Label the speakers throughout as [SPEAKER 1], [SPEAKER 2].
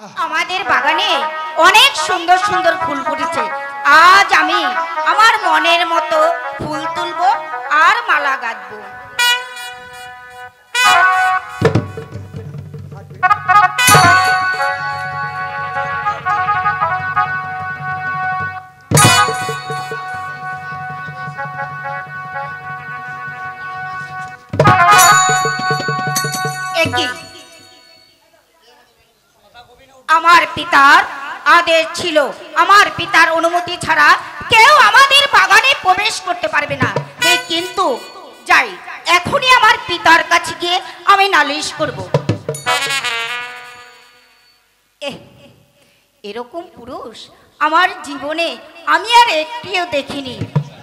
[SPEAKER 1] আমাদের বাগানে অনেক সুন্দর সুন্দর ফুল ফুটেছে। আজ আমি আমার মনের মতো ফুল তুলবো আর মালা গাঁথবো। আমার পিতার আদেশ ছিল, আমার পিতার অনুমতি ছাড়া কেউ আমাদের বাগানে প্রবেশ করতে পারবে না। কিন্তু যাই, এখনই আমার পিতার কাছে গিয়ে আমি নালিশ করব। এরকম পুরুষ আমার জীবনে আমি আর একটিও দেখিনি।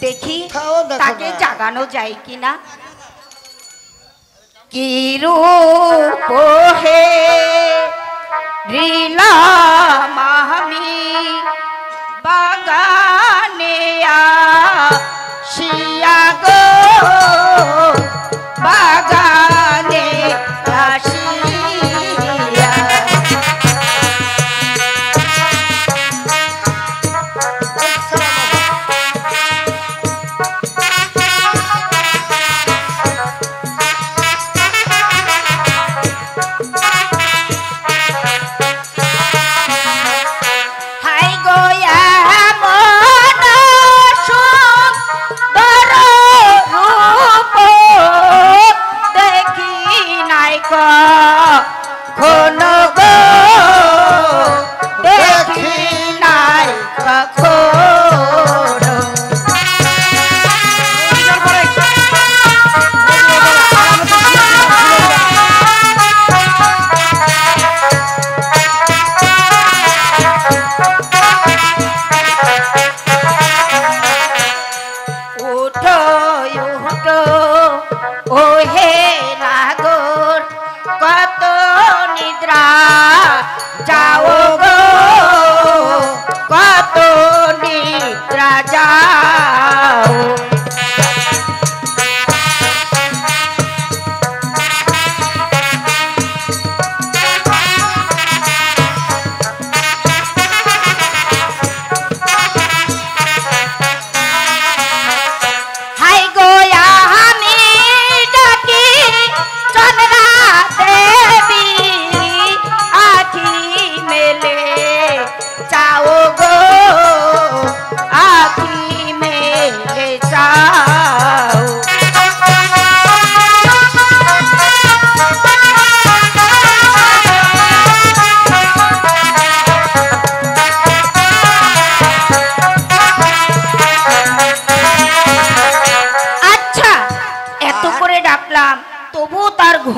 [SPEAKER 1] দেখি তাকে জাগানো যায় কিনা। কি রূপ হে রিলাম আমি বাগানে আসিয়া গো, বাগানে আসিয়া।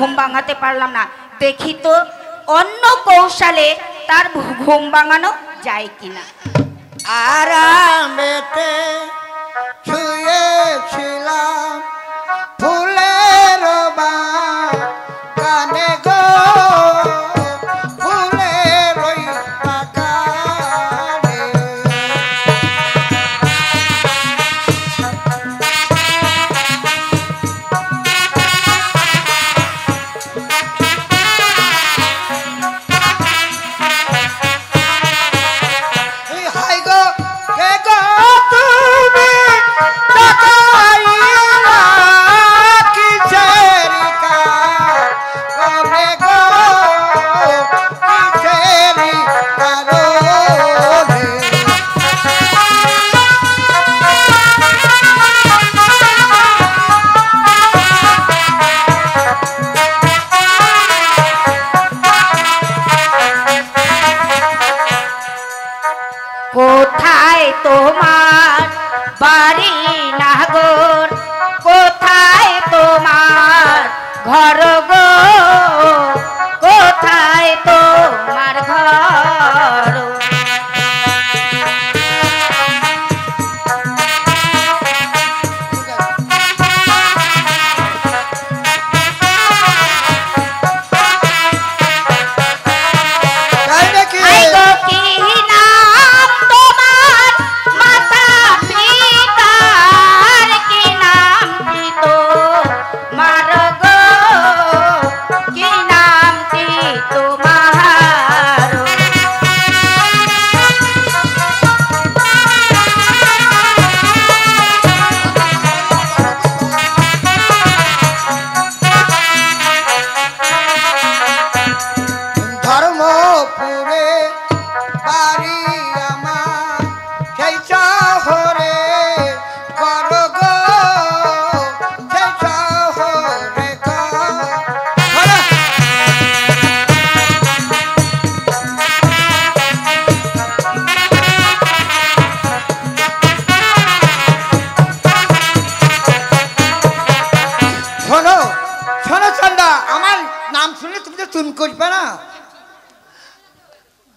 [SPEAKER 1] ঘুম ভাঙাতে পারলাম না। দেখি তো অন্য কৌশলে তার ঘুম ভাঙানো যায় কিনা।
[SPEAKER 2] আরামেতে শুয়েছিলাম ফুলের বাগানে গো, ফুলের ওই বাগানে।
[SPEAKER 1] কোথায় তোমার বাড়ি নাগর, কোথায় তোমার ঘর গো, কোথায় তোমার ঘর। কি নাম তোমার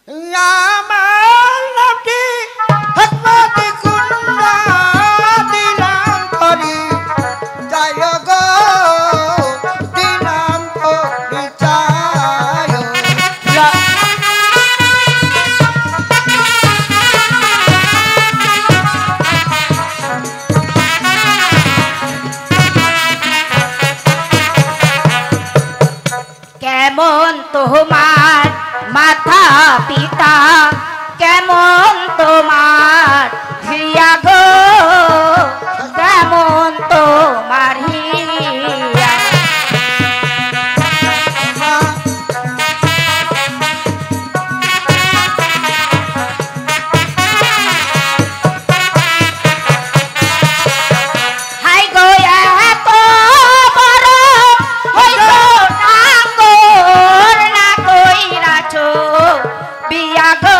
[SPEAKER 2] আমার নামটি হকমতি কুন্ডা দিলাম করি যায় গো দিলাম করি যায়
[SPEAKER 1] কেমন তোমার মাথা পিতা, কেমন তোমার হিয়া গো, কেমন তোমার হিয়া। হাই গো এত বড় হইল নাঙ্গর না কইরাছো বিয়া গো